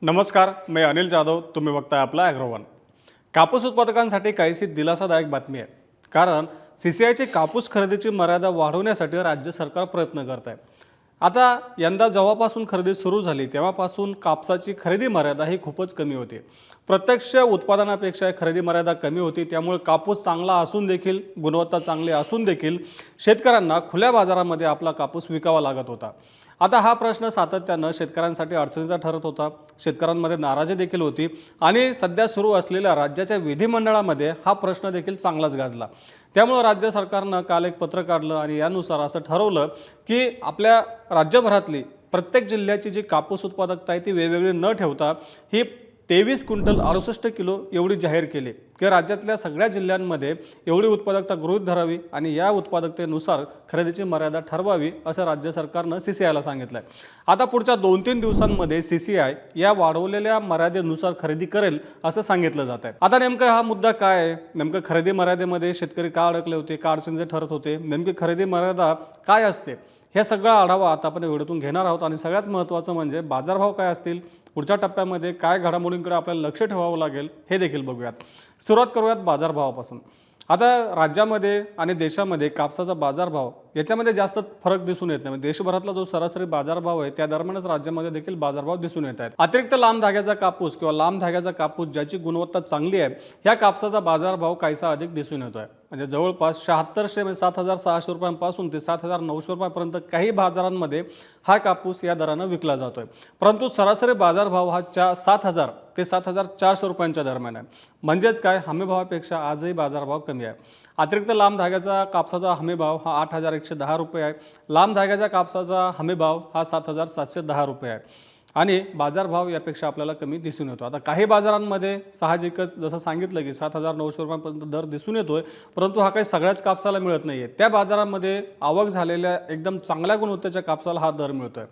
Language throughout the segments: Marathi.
नमस्कार, मी अनिल जाधव. तुम्ही बघताय आपला ॲग्रोवन. कापूस उत्पादकांसाठी काहीशी दिलासादायक बातमी आहे. कारण CCIची कापूस खरेदीची मर्यादा वाढवण्यासाठी राज्य सरकार प्रयत्न करत आहे. आता यंदा जेव्हापासून खरेदी सुरू झाली तेव्हापासून कापसाची खरेदी मर्यादा ही खूपच कमी होती. प्रत्यक्ष उत्पादनापेक्षा खरेदी मर्यादा कमी होती. त्यामुळे कापूस चांगला असून देखील, गुणवत्ता चांगली असून देखील शेतकऱ्यांना खुल्या बाजारामध्ये आपला कापूस विकावा लागत होता. आता हा प्रश्न सातत्यानं शेतकऱ्यांसाठी अडचणीचा ठरत होता. शेतकऱ्यांमध्ये नाराजी देखील होती आणि सध्या सुरू असलेल्या राज्याच्या विधिमंडळामध्ये हा प्रश्न देखील चांगलाच गाजला. त्यामुळे राज्य सरकारनं काल एक पत्र काढलं आणि यानुसार असं ठरवलं की आपल्या राज्यभरातली प्रत्येक जिल्ह्याची जी कापूस उत्पादकता आहे ती वेगवेगळी न ठेवता ही 23 क्विंटल 68 किलो एवढी जाहीर केली की राज्यातल्या सगळ्या जिल्ह्यांमध्ये एवढी उत्पादकता गृहीत धरावी आणि या उत्पादकतेनुसार खरेदीची मर्यादा ठरवावी असं राज्य सरकारनं CCIला सांगितलं आहे. आता पुढच्या 2-3 दिवसांमध्ये CCI या वाढवलेल्या मर्यादेनुसार खरेदी करेल असं सांगितलं जात आहे. आता नेमका हा मुद्दा काय आहे? नेमकं खरेदी मर्यादेमध्ये शेतकरी का अडकले होते, का अडचणीचे ठरत होते, नेमकी खरेदी मर्यादा काय असते, हे सगळा आढावा आता आपण व्हिडिओतून घेणार आहोत. आणि सगळ्यात महत्त्वाचं म्हणजे बाजारभाव काय असतील, पुढच्या टप्प्यामध्ये काय घडामोडींकडे आपल्याला लक्ष ठेवावं लागेल हे देखील बघूयात. सुरुवात करूयात बाजारभावापासून. आता राज्यामध्ये आणि देशामध्ये कापसाचा बाजारभाव याच्यामध्ये जास्त फरक दिसून येत नाही. देशभरातला जो सरासरी बाजारभाव आहे त्या दरम्यानच राज्यामध्ये देखील बाजारभाव दिसून येत आहेत. अतिरिक्त लांब धाग्याचा कापूस किंवा लांब धाग्याचा कापूस ज्याची गुणवत्ता चांगली आहे ह्या कापसाचा बाजारभाव काहीसा अधिक दिसून येतो आहे. म्हणजे जवळपास 7600 म्हणजे 7600 रुपयांपासून ते 7900 रुपयांपर्यंत काही बाजारांमध्ये हा कापूस या दरानं विकला जातोय. परंतु सरासरी बाजारभाव हा 7000 ते 7400 रुपयांच्या दरम्यान आहे. म्हणजेच काय, हमीभावापेक्षा आजही बाजारभाव कमी आहे. अतिरिक्त लांब धाग्याचा कापसाचा हमीभाव हा 8110 रुपये आहे. लांब धाग्याच्या कापसाचा हमीभाव हा 7710 रुपये आहे आणि बाजारभाव यापेक्षा आपल्याला कमी दिसून येतो. आता काही बाजारांमध्ये साहजिकच जसं सांगितलं की 7900 रुपयांपर्यंत दर दिसून येतोय, परंतु हा काही सगळ्याच कापसाला मिळत नाहीये. त्या बाजारामध्ये आवक झालेल्या एकदम चांगल्या गुणवत्तेच्या कापसाला हा दर मिळतोय.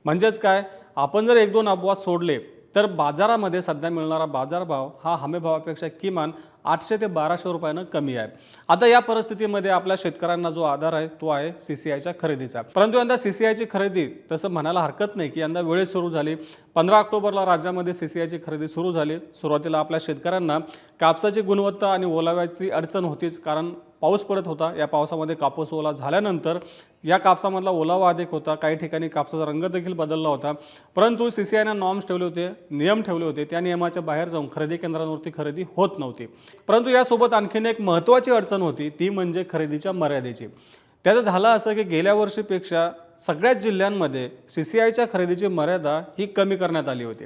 म्हणजेच काय, आपण जर 1-2 अपवाद सोडले तर बाजारामध्ये सध्या मिळणारा बाजारभाव हा हमीभावापेक्षा किमान 800 ते 1200 रुपयानं कमी आहे. आता या परिस्थितीमध्ये आपल्या शेतकऱ्यांना जो आधार आहे तो आहे CCIच्या खरेदीचा. परंतु यंदा CCIची खरेदी तसं म्हणायला हरकत नाही की यंदा वेळेत सुरू झाली. 15 ऑक्टोबरला राज्यामध्ये CCIची खरेदी सुरू झाली. सुरुवातीला आपल्या शेतकऱ्यांना कापसाची गुणवत्ता आणि ओलाव्याची अडचण होतीच, कारण पाऊस पडत होता. या पावसामध्ये कापूस ओला झाल्यानंतर या कापसामधला ओलावा अधिक होता. काही ठिकाणी कापसाचा रंग देखील बदलला होता. परंतु CCIने नॉर्म्स ठेवले होते, नियम ठेवले होते. त्या नियमाच्या बाहेर जाऊन खरेदी केंद्रांवरती खरेदी होत नव्हती. परंतु यासोबत आणखीन एक महत्त्वाची अडचण होती, ती म्हणजे खरेदीच्या मर्यादेची. त्याचं झालं असं की गेल्या वर्षीपेक्षा सगळ्याच जिल्ह्यांमध्ये CCIच्या खरेदीची मर्यादा ही कमी करण्यात आली होती.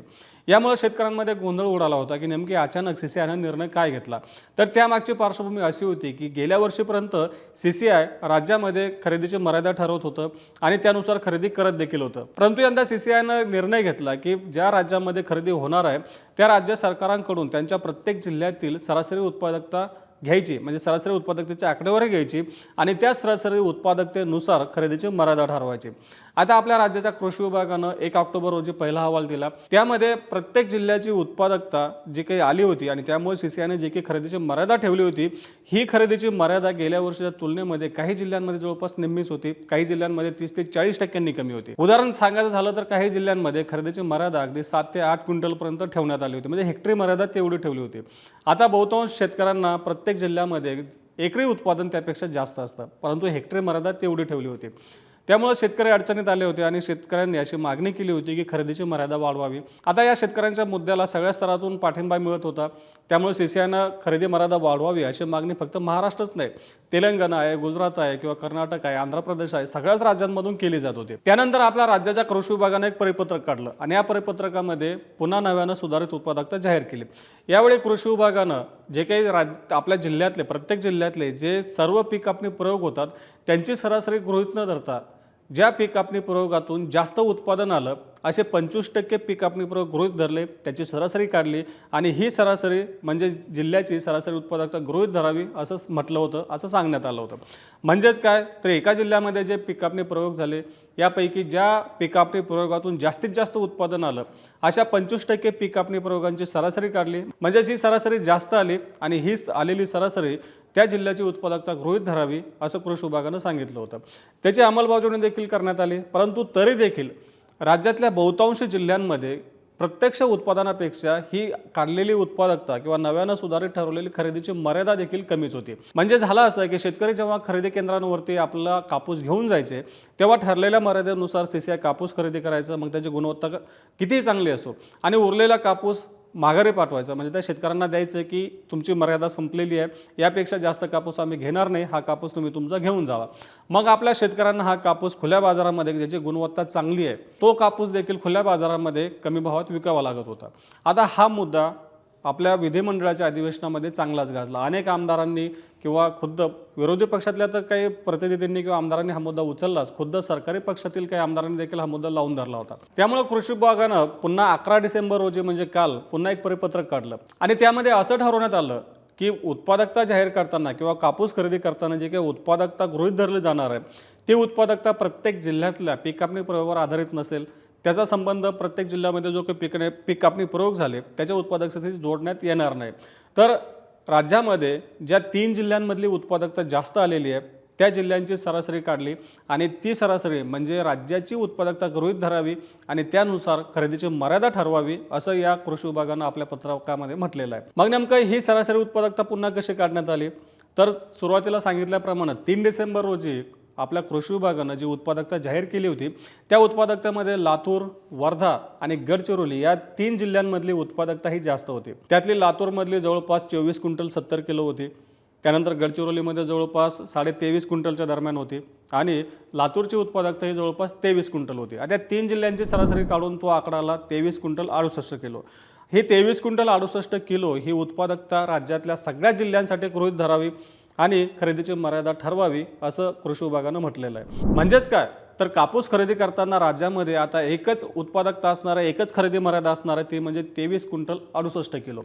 यामुळे शेतकऱ्यांमध्ये गोंधळ उडाला होता की नेमकी अचानक CCIने निर्णय काय घेतला. तर त्यामागची पार्श्वभूमी अशी होती की गेल्या वर्षीपर्यंत CCI राज्यामध्ये खरेदीची मर्यादा ठरवत होतं आणि त्यानुसार खरेदी करत देखील होतं. परंतु यंदा CCIने निर्णय घेतला की ज्या राज्यामध्ये खरेदी होणार आहे त्या राज्य सरकारांकडून त्यांच्या प्रत्येक जिल्ह्यातील सरासरी उत्पादकता घ्यायची, म्हणजे सरासरी उत्पादकतेची आकडेवारी घ्यायची आणि त्या सरासरी उत्पादकतेनुसार खरेदीची मर्यादा ठरवायची. आता आपल्या राज्याच्या कृषी विभागानं 1 ऑक्टोबर रोजी पहिला अहवाल दिला. त्यामध्ये प्रत्येक जिल्ह्याची उत्पादकता जी काही आली होती आणि त्यामुळे CCIने जी काही खरेदीची मर्यादा ठेवली होती ही खरेदीची मर्यादा गेल्या वर्षीच्या तुलनेमध्ये काही जिल्ह्यांमध्ये जवळपास निम्मीच होती. काही जिल्ह्यांमध्ये 30 ते 40% कमी होती. उदाहरण सांगायचं झालं तर काही जिल्ह्यांमध्ये खरेदीची मर्यादा अगदी 7 ते 8 क्विंटलपर्यंत ठेवण्यात आली होती. म्हणजे हेक्टरी मर्यादा तेवढी ठेवली होती. आता बहुतांश शेतकऱ्यांना प्रत्येक जिल्ह्यामध्ये एकरी उत्पादन त्यापेक्षा जास्त असतं, परंतु हेक्टरी मर्यादा तेवढी ठेवली होती. त्यामुळे शेतकरी अडचणीत आले होते आणि शेतकऱ्यांनी अशी मागणी केली होती की खरेदीची मर्यादा वाढवावी. आता या शेतकऱ्यांच्या मुद्द्याला सगळ्या स्तरातून पाठिंबा मिळत होता. त्यामुळे CCIनं खरेदी मर्यादा वाढवावी अशी मागणी फक्त महाराष्ट्रच नाही, तेलंगणा आहे, गुजरात आहे किंवा कर्नाटक आहे, आंध्र प्रदेश आहे, सगळ्याच राज्यांमधून केली जात होती. त्यानंतर आपल्या राज्याच्या कृषी विभागाने एक परिपत्रक काढलं आणि या परिपत्रकामध्ये पुन्हा नव्यानं सुधारित उत्पादकता जाहीर केली. यावेळी कृषी विभागानं जे काही आपल्या जिल्ह्यातले प्रत्येक जिल्ह्यातले जे सर्व पीक कापणी प्रयोग होतात त्यांची सरासरी गृहीत न धरता ज्या पीक कापणी प्रयोगातून जास्त उत्पादन आलं असे 25% पीक कापणी प्रयोग गृहीत धरले, त्याची सरासरी काढली आणि ही सरासरी म्हणजे जिल्ह्याची सरासरी उत्पादकता गृहीत धरावी असं म्हटलं होतं, असं सांगण्यात आलं होतं. म्हणजेच काय, तर एका जिल्ह्यामध्ये जे पीक कापणी प्रयोग झाले यापैकी ज्या पीक कापणी प्रयोगातून जास्तीत जास्त उत्पादन आलं अशा 25% पीक कापणी प्रयोगांची सरासरी काढली. म्हणजेच ही सरासरी जास्त आली आणि ही आलेली सरासरी त्या जिल्ह्याची उत्पादकता गृहीत धरावी असं कृषी विभागानं सांगितलं होतं. त्याची अंमलबजावणी देखील करण्यात आली. परंतु तरी देखील राज्यातल्या बहुतांश जिल्ह्यांमध्ये प्रत्यक्ष उत्पादनापेक्षा ही काढलेली उत्पादकता किंवा नव्यानं सुधारित ठरवलेली खरेदीची मर्यादा देखील कमीच होती। म्हणजे झालं असं की शेतकरी जेव्हा खरेदी केंद्रांवरती आपला कापूस घेऊन जायचे तेव्हा ठरलेल्या मर्यादेनुसार CCI कापूस खरेदी करायचं, मग त्याची गुणवत्ता कितीही चांगली असो, आणि उरलेला कापूस माघारी पाठवायचा, म्हणजे त्या शेतकऱ्यांना द्यायचं की तुमची मर्यादा संपलेली आहे, यापेक्षा जास्त कापूस आम्ही घेणार नाही, हा कापूस तुम्ही तुमचा घेऊन जावा। मग आपल्या शेतकऱ्यांना हा कापूस खुल्या बाजारामध्ये ज्याची गुणवत्ता चांगली आहे तो कापूस देखील खुल्या बाजारामध्ये कमी भावात विकावा लागत होता। आता हा मुद्दा आपल्या विधिमंडळाच्या अधिवेशनामध्ये चांगलाच गाजला। अनेक आमदारांनी किंवा खुद्द विरोधी पक्षातल्या तर काही प्रतिनिधींनी किंवा आमदारांनी हा मुद्दा उचललाच, खुद्द सरकारी पक्षातील काही आमदारांनी देखील हा मुद्दा लावून धरला होता। त्यामुळे कृषी विभागानं पुन्हा 11 डिसेंबर रोजी म्हणजे काल पुन्हा एक परिपत्रक काढलं आणि त्यामध्ये असं ठरवण्यात आलं की उत्पादकता जाहीर करताना किंवा कापूस खरेदी करताना जे काही उत्पादकता गृहीत धरली जाणार आहे ती उत्पादकता प्रत्येक जिल्ह्यातल्या पीक कापणी प्रयोगावर आधारित नसेल, त्याचा संबंध प्रत्येक जिल्ह्यामध्ये जो काही पीक कापणी प्रयोग झाले त्याच्या उत्पादकतेशी जोडण्यात येणार नाही। तर राज्यामध्ये ज्या 3 जिल्ह्यांमधली उत्पादकता जास्त आलेली आहे त्या जिल्ह्यांची सरासरी काढली आणि ती सरासरी म्हणजे राज्याची उत्पादकता गृहीत धरावी आणि त्यानुसार खरेदीची मर्यादा ठरवावी, असं या कृषी विभागानं आपल्या पत्रकामध्ये म्हटलेलं आहे। मग नेमकं ही सरासरी उत्पादकता पुन्हा कशी काढण्यात आली, तर सुरुवातीला सांगितल्याप्रमाणे 3 डिसेंबर रोजी आपल्या कृषी विभागानं जी उत्पादकता जाहीर केली होती त्या उत्पादकतेमध्ये लातूर, वर्धा आणि गडचिरोली या 3 जिल्ह्यांमधली उत्पादकता ही जास्त होती। त्यातली लातूरमधली जवळपास 24 क्विंटल 70 किलो होती, त्यानंतर गडचिरोलीमध्ये जवळपास 23.5 क्विंटलच्या दरम्यान होती आणि लातूरची उत्पादकता ही जवळपास 23 क्विंटल होती। आता 3 जिल्ह्यांची सरासरी काढून तो आकडा आला 23 क्विंटल 68 किलो। ही 23 क्विंटल 68 किलो ही उत्पादकता राज्यातल्या सगळ्या जिल्ह्यांसाठी गृहीत धरावी आणि खरेदीची मर्यादा ठरवावी, असं कृषी विभागानं म्हटलेलं आहे। म्हणजेच काय, तर कापूस खरेदी करताना राज्यामध्ये आता एकच उत्पादकता असणार आहे, एकच खरेदी मर्यादा असणार आहे, ती म्हणजे 23 क्विंटल 68 किलो।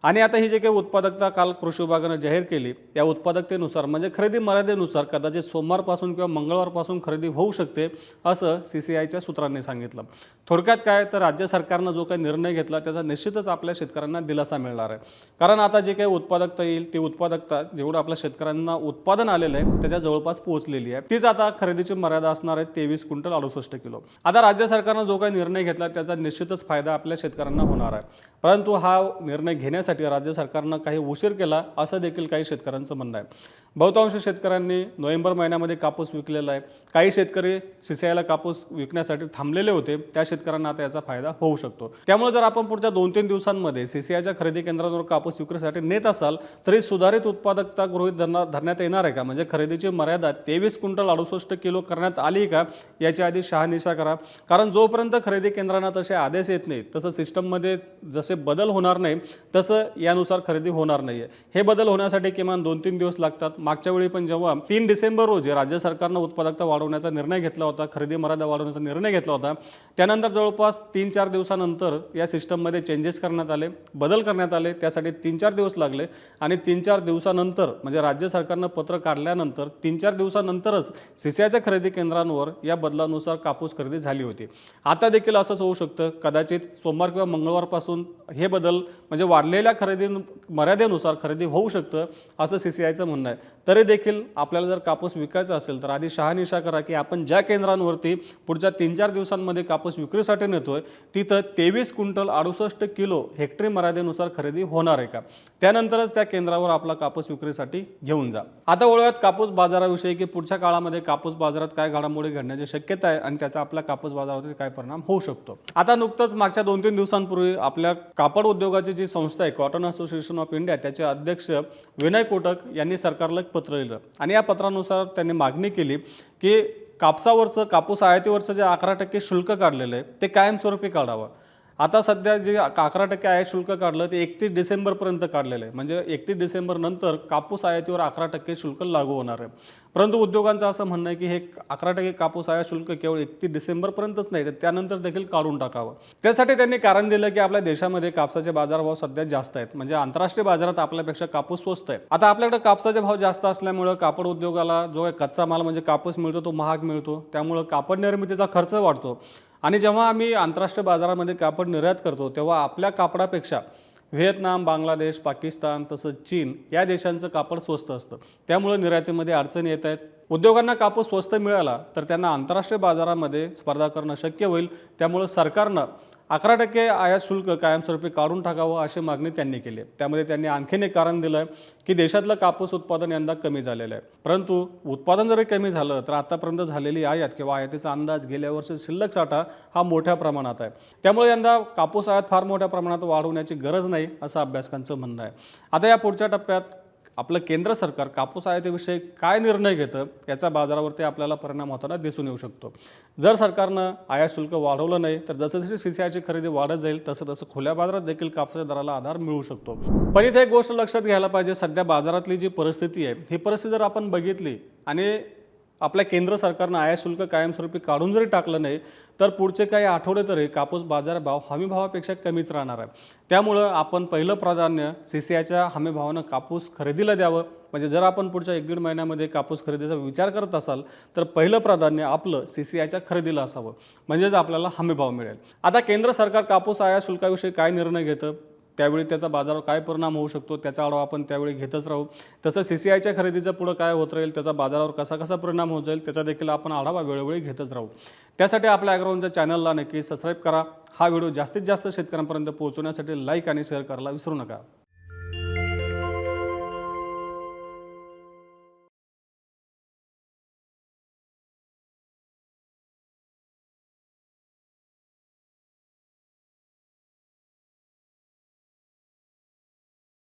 आणि आता ही जे काही उत्पादकता काल कृषी विभागानं जाहीर केली या उत्पादकतेनुसार म्हणजे खरेदी मर्यादेनुसार कदाचित सोमवारपासून किंवा मंगळवारपासून खरेदी होऊ शकते, असं CCIच्या सूत्रांनी सांगितलं। थोडक्यात काय, तर राज्य सरकारनं जो काही निर्णय घेतला त्याचा निश्चितच आपल्या शेतकऱ्यांना दिलासा मिळणार आहे, कारण आता जे काही उत्पादकता येईल ती उत्पादकता जेवढं आपल्या शेतकऱ्यांना उत्पादन आलेलं आहे त्याच्या जवळपास पोहोचलेली आहे, तीच आता खरेदीची मर्यादा असणार आहे 23 क्विंटल 68 किलो। आता राज्य सरकारनं जो काही निर्णय घेतला त्याचा निश्चितच फायदा आपल्या शेतकऱ्यांना होणार आहे, परंतु हा निर्णय घेण्यासाठी राज्य सरकारनं काही उशीर केला असं देखील काही शेतकऱ्यांचं म्हणणं आहे। बहुतांश शेतकऱ्यांनी नोव्हेंबर महिन्यामध्ये कापूस विकलेला आहे, काही शेतकरी CCIला कापूस विकण्यासाठी थांबलेले होते, त्या शेतकऱ्यांना आता याचा फायदा होऊ शकतो। त्यामुळे जर आपण पुढच्या 2-3 दिवसांमध्ये CCIच्या खरेदी केंद्रांवर कापूस विक्रीसाठी नेत असाल तरी सुधारित उत्पादकता गृहीत धरण्यात येणार आहे का, म्हणजे खरेदीची मर्यादा 23 क्विंटल 68 किलो करण्यात आली का याची आधी शहानिशा करा, कारण जोपर्यंत खरेदी केंद्रांना तसे आदेश येत नाही तसं सिस्टममध्ये जसे बदल होणार नाही तसं यानुसार खरेदी होणार नाहीये। हे बदल होण्यासाठी किमान 2-3 दिवस लागतात। मागच्या वेळी पण जेव्हा 3 डिसेंबर रोजी राज्य सरकारनं उत्पादकता वाढवण्याचा निर्णय घेतला होता, खरेदी मर्यादा वाढवण्याचा निर्णय घेतला होता, त्यानंतर जवळपास 3-4 दिवसानंतर या सिस्टममध्ये चेंजेस करण्यात आले, बदल करण्यात आले, त्यासाठी 3-4 दिवस लागले आणि 3-4 दिवसानंतर म्हणजे राज्य सरकारनं पत्र काढल्यानंतर 3-4 दिवसानंतरच CCIच्या खरेदी केंद्रांवर या बदलानुसार कापूस खरेदी झाली होती। आता देखील असंच होऊ शकतं, कदाचित सोमवार किंवा मंगळवारपासून हे बदल म्हणजे वाढलेल्या खरेदी मर्यादेनुसार खरेदी होऊ शकतं, असं CCIचं म्हणणं आहे। तरी देखील आपल्याला जर कापूस विकायचा असेल तर आधी शहानिशा करा की आपण ज्या केंद्रांवरती पुढच्या 3-4 दिवसांमध्ये कापूस विक्रीसाठी नेतोय तिथं 23 क्विंटल 68 किलो हेक्टरी मर्यादेनुसार खरेदी होणार आहे का, त्यानंतरच त्या केंद्रावर आपला कापूस विक्रीसाठी घेऊन जा। आता वळूयात कापूस बाजाराविषयी की पुढच्या काळामध्ये कापूस बाजारात काय घडामोडी घडण्याची शक्यता आहे आणि त्याचा आपल्या कापूस बाजारावरती काय परिणाम होऊ शकतो। आता नुकतंच मागच्या 2-3 दिवसांपूर्वी आपल्या कापड उद्योगाची जी संस्था आहे कॉटन असोसिएशन ऑफ इंडिया त्याचे अध्यक्ष विनय कोटक यांनी सरकारला एक पत्र लिहिलं आणि या पत्रानुसार त्यांनी मागणी केली की कापसावरचं कापूस आयातीवरचं जे 11% शुल्क काढलेलं आहे ते कायमस्वरूपी काढावं। आता सध्या जे 11% आयात शुल्क काढलं ते 31 डिसेंबरपर्यंत काढलेलं आहे, म्हणजे 31 डिसेंबर नंतर कापूस आयातीवर 11% शुल्क लागू होणार आहे। परंतु उद्योगांचं असं म्हणणं आहे की हे 11% कापूस आयात शुल्क केवळ 31 डिसेंबरपर्यंतच नाही तर त्यानंतर देखील काढून टाकावं। त्यासाठी त्यांनी कारण दिलं की आपल्या देशामध्ये कापसाचे बाजारभाव सध्या जास्त आहेत, म्हणजे आंतरराष्ट्रीय बाजारात आपल्यापेक्षा कापूस स्वस्त आहे। आता आपल्याकडे कापसाचे भाव जास्त असल्यामुळे कापड उद्योगाला जो कच्चा माल म्हणजे कापूस मिळतो तो महाग मिळतो, त्यामुळे कापड निर्मितीचा खर्च वाढतो आणि जेव्हा आम्ही आंतरराष्ट्रीय बाजारामध्ये कापड निर्यात करतो तेव्हा आपल्या कापडापेक्षा व्हिएतनाम, बांगलादेश, पाकिस्तान तसंच चीन या देशांचं कापड स्वस्त असतं, त्यामुळे निर्यातीमध्ये अडचणी येत आहेत। उद्योगांना कापूस स्वस्त मिळाला तर त्यांना आंतरराष्ट्रीय बाजारामध्ये स्पर्धा करणं शक्य होईल, त्यामुळे सरकारनं 11% आयात शुल्क कायमस्वरूपी काढून टाकावं अशी मागणी त्यांनी केली. त्यामध्ये त्यांनी आणखीन एक कारण दिलं की देशातलं कापूस उत्पादन यंदा कमी झालेलं आहे. परंतु उत्पादन जरी कमी झालं तर आतापर्यंत झालेली आयात किंवा आयातीचा अंदाज गेल्या वर्षी शिल्लक साठा हा मोठ्या प्रमाणात आहे. त्यामुळे यंदा कापूस आयात फार मोठ्या प्रमाणात वाढवण्याची गरज नाही असं अभ्यासकांचं म्हणणं आहे. आता या पुढच्या टप्प्यात आपलं केंद्र सरकार कापूस आयातीविषयी काय निर्णय घेतं याचा बाजारावरती आपल्याला परिणाम होताना दिसून येऊ शकतो. जर सरकारनं आयात शुल्क वाढवलं नाही तर जसं जशी सीसीआयची खरेदी वाढत जाईल तसं तसं खुल्या बाजारात देखील कापसाच्या दराला आधार मिळू शकतो. पण इथे एक गोष्ट लक्षात घ्यायला पाहिजे, सध्या बाजारातली जी परिस्थिती आहे ही परिस्थिती जर आपण बघितली आणि आपल्या केंद्र सरकारनं आयात शुल्क कायमस्वरूपी काढून जरी टाकलं नाही तर पुढचे काही आठवडे तरी कापूस बाजारभाव हमीभावापेक्षा कमीच राहणार आहे. त्यामुळं आपण पहिलं प्राधान्य सीसीआयच्या हमीभावानं कापूस खरेदीला द्यावं. म्हणजे जर आपण पुढच्या 1-1.5 महिन्यामध्ये कापूस खरेदीचा विचार करत असाल तर पहिलं प्राधान्य आपलं सीसीआयच्या खरेदीला असावं, म्हणजेच आपल्याला हमीभाव मिळेल. आता केंद्र सरकार कापूस आयात शुल्काविषयी काय निर्णय घेतं, त्यावेळी त्याचा बाजारावर काय परिणाम होऊ शकतो त्याचा आढावा आपण त्यावेळी घेतच राहू. तसं सीसीआयच्या खरेदीचं पुढं काय होत राहील, त्याचा बाजारावर कसा कसा परिणाम होत जाईल त्याचा देखील आपण आढावा वेळोवेळी घेतच राहू. त्यासाठी आपल्या ॲग्रोवनच्या चॅनलला नक्की सबस्क्राईब करा. हा व्हिडिओ जास्तीत जास्त शेतकऱ्यांपर्यंत पोहोचवण्यासाठी लाईक आणि शेअर करायला विसरू नका.